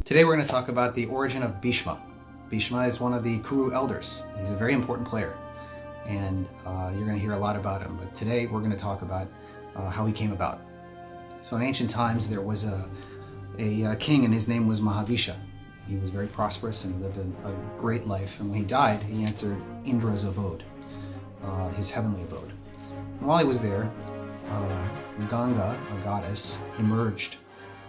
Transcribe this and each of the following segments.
Today we're going to talk about the origin of Bheeshma. Bheeshma is one of the Kuru elders. He's a very important player, and you're going to hear a lot about him. But today we're going to talk about how he came about. So in ancient times there was a king, and his name was Mahavishya. He was very prosperous and lived a great life. And when he died, he entered Indra's abode, his heavenly abode. And while he was there, Ganga, a goddess, emerged,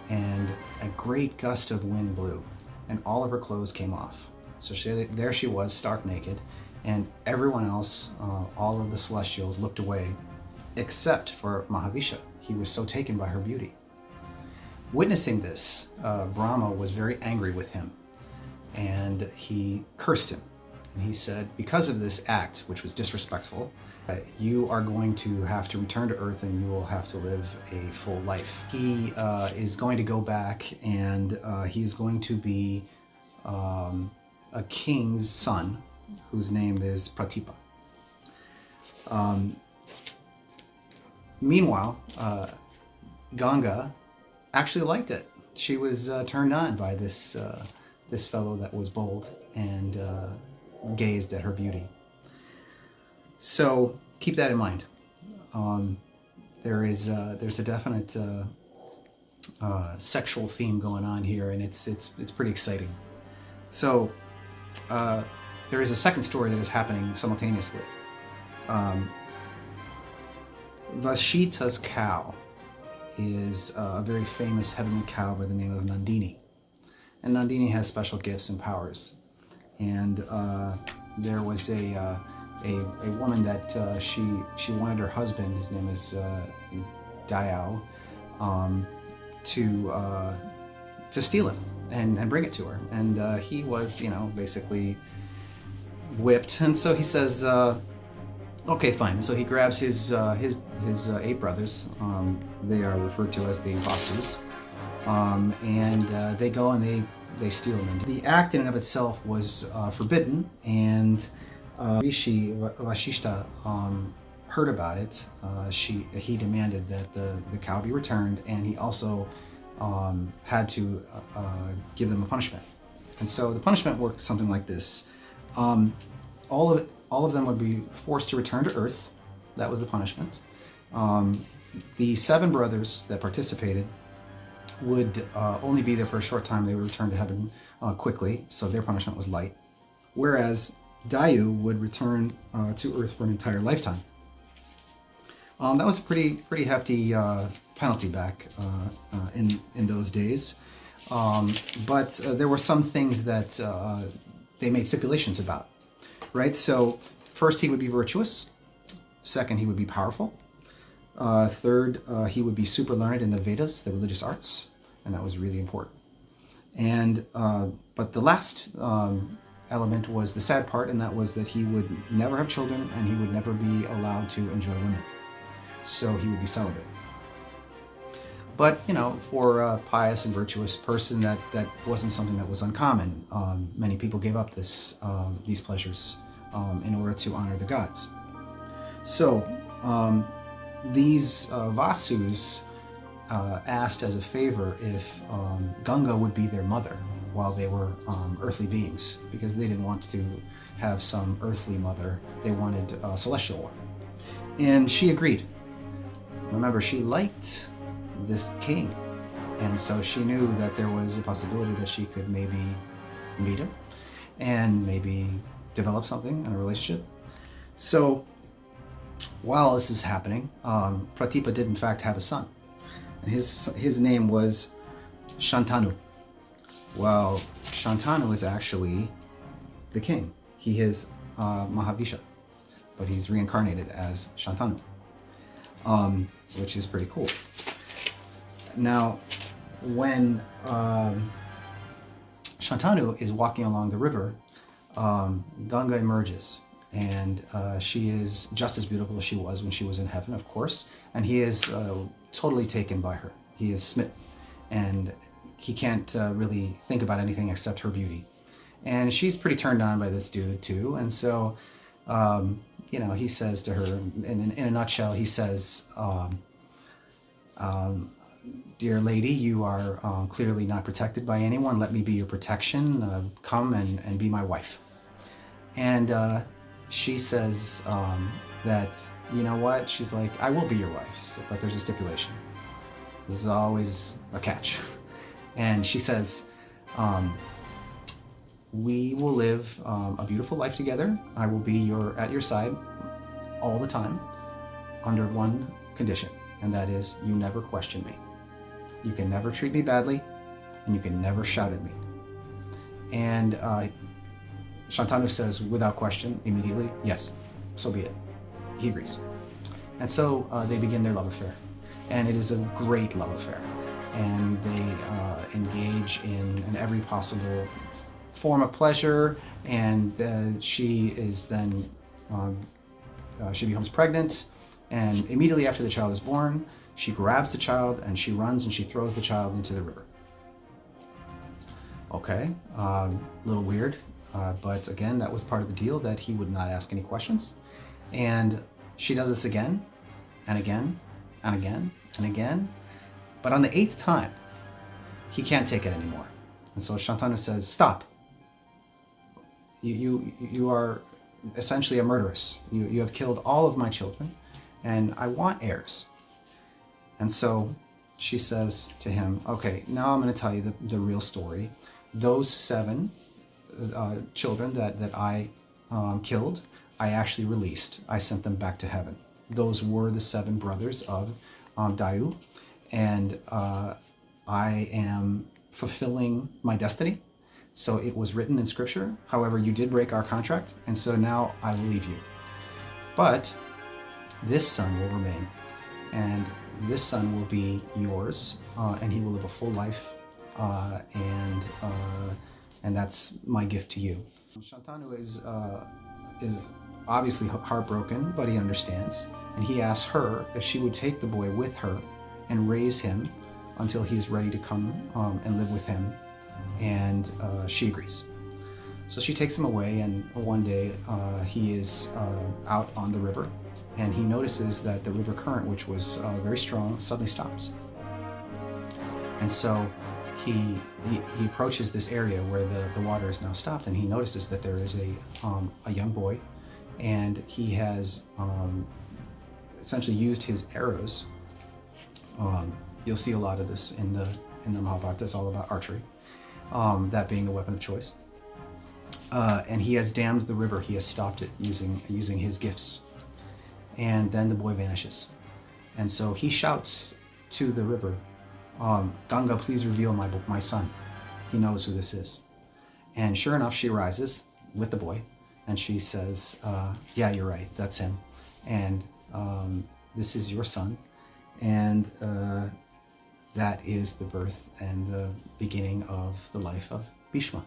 and a great gust of wind blew, and all of her clothes came off. So there she was, stark naked, and everyone else, all of the celestials, looked away, except for Mahavishya. He was so taken by her beauty. Witnessing this, Brahma was very angry with him, and he cursed him. And he said, because of this act, which was disrespectful, you are going to have to return to Earth, and you will have to live a full life. He is going to go back, and he is going to be a king's son, whose name is Pratipa. Meanwhile, Ganga actually liked it. She was turned on by this fellow that was bold and gazed at her beauty. So keep that in mind. There's a definite sexual theme going on here, and it's pretty exciting. So there is a second story that is happening simultaneously. Vashita's cow is a very famous heavenly cow by the name of Nandini. And Nandini has special gifts and powers. And there was a woman that she wanted her husband, his name is Dayao, to steal it and bring it to her. And he was, basically whipped. And so he says, okay, fine. And so he grabs his 8 brothers. They are referred to as the Vasus, and they go and they steal them. The act in and of itself was forbidden, and Rishi Vashishta heard about it. He demanded that the cow be returned, and he also had to give them a punishment. And so the punishment worked something like this: all of them would be forced to return to Earth. That was the punishment. The 7 brothers that participated would only be there for a short time. They would return to heaven quickly, so their punishment was light. Whereas Dayu would return to Earth for an entire lifetime. That was a pretty hefty penalty back in those days. But there were some things that they made stipulations about. Right? So first, he would be virtuous. Second, he would be powerful. Third, he would be super learned in the Vedas, the religious arts, and that was really important. And but the last element was the sad part, and that was that he would never have children, and he would never be allowed to enjoy women. So he would be celibate. But for a pious and virtuous person, that wasn't something that was uncommon. Many people gave up these pleasures in order to honor the gods. So these Vasus asked as a favor if Ganga would be their mother while they were earthly beings, because they didn't want to have some earthly mother. They wanted a celestial one. And she agreed. Remember, she liked this king, and so she knew that there was a possibility that she could maybe meet him and maybe develop something in a relationship. So while this is happening, Pratipa did in fact have a son, and his name was Shantanu. Well, Shantanu is actually the king. He is Mahavishya, but he's reincarnated as Shantanu, which is pretty cool. Now, when Shantanu is walking along the river, Ganga emerges, and she is just as beautiful as she was when she was in heaven, of course, and he is totally taken by her. He is smitten, and he can't really think about anything except her beauty. And she's pretty turned on by this dude too, and so he says to her, in a nutshell, he says, dear lady, you are clearly not protected by anyone. Let me be your protection. Come and be my wife. And she says that, you know what? She's like, I will be your wife, but there's a stipulation. There's always a catch. And she says, we will live a beautiful life together. I will be at your side all the time under one condition, and that is you never question me. You can never treat me badly, and you can never shout at me. And Shantanu says, without question, immediately, yes, so be it. He agrees. And so they begin their love affair. And it is a great love affair. And they engage in every possible form of pleasure. And she is then, she becomes pregnant. And immediately after the child is born, she grabs the child and she runs and she throws the child into the river. Okay, a little weird. But again, that was part of the deal, that he would not ask any questions. And she does this again and again and again and again. But on the 8th time, he can't take it anymore. And so Shantanu says, stop. You are essentially a murderess. You have killed all of my children, and I want heirs. And so she says to him, okay, now I'm going to tell you the real story. Those 7 children that I killed, I actually released. I sent them back to heaven. Those were the 7 brothers of Dayu, and I am fulfilling my destiny. So it was written in scripture. However, you did break our contract, and so now I will leave you. But this son will remain, and this son will be yours, and he will live a full life, and that's my gift to you. Shantanu is obviously heartbroken, but he understands, and he asks her if she would take the boy with her and raise him until he's ready to come and live with him, and she agrees. So she takes him away, and one day he is out on the river, and he notices that the river current, which was very strong, suddenly stops. And so he approaches this area where the water is now stopped, and he notices that there is a young boy, and he has essentially used his arrows. You'll see a lot of this in the Mahabharata. It's all about archery, that being the weapon of choice. And he has dammed the river. He has stopped it using his gifts. And then the boy vanishes. And so he shouts to the river, Ganga, please reveal my son. He knows who this is. And sure enough, she rises with the boy, and she says, yeah, you're right, that's him. And this is your son. And that is the birth and the beginning of the life of Bheeshma.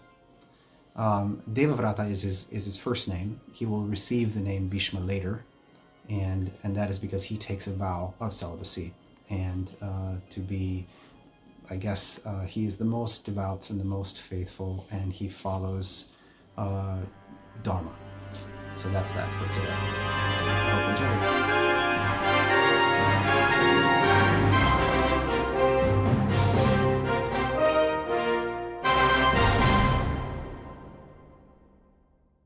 Devavrata is his first name. He will receive the name Bheeshma later, and that is because he takes a vow of celibacy, and to be, I guess, he is the most devout and the most faithful, and he follows Dharma. So that's that for today. I hope you enjoyed it.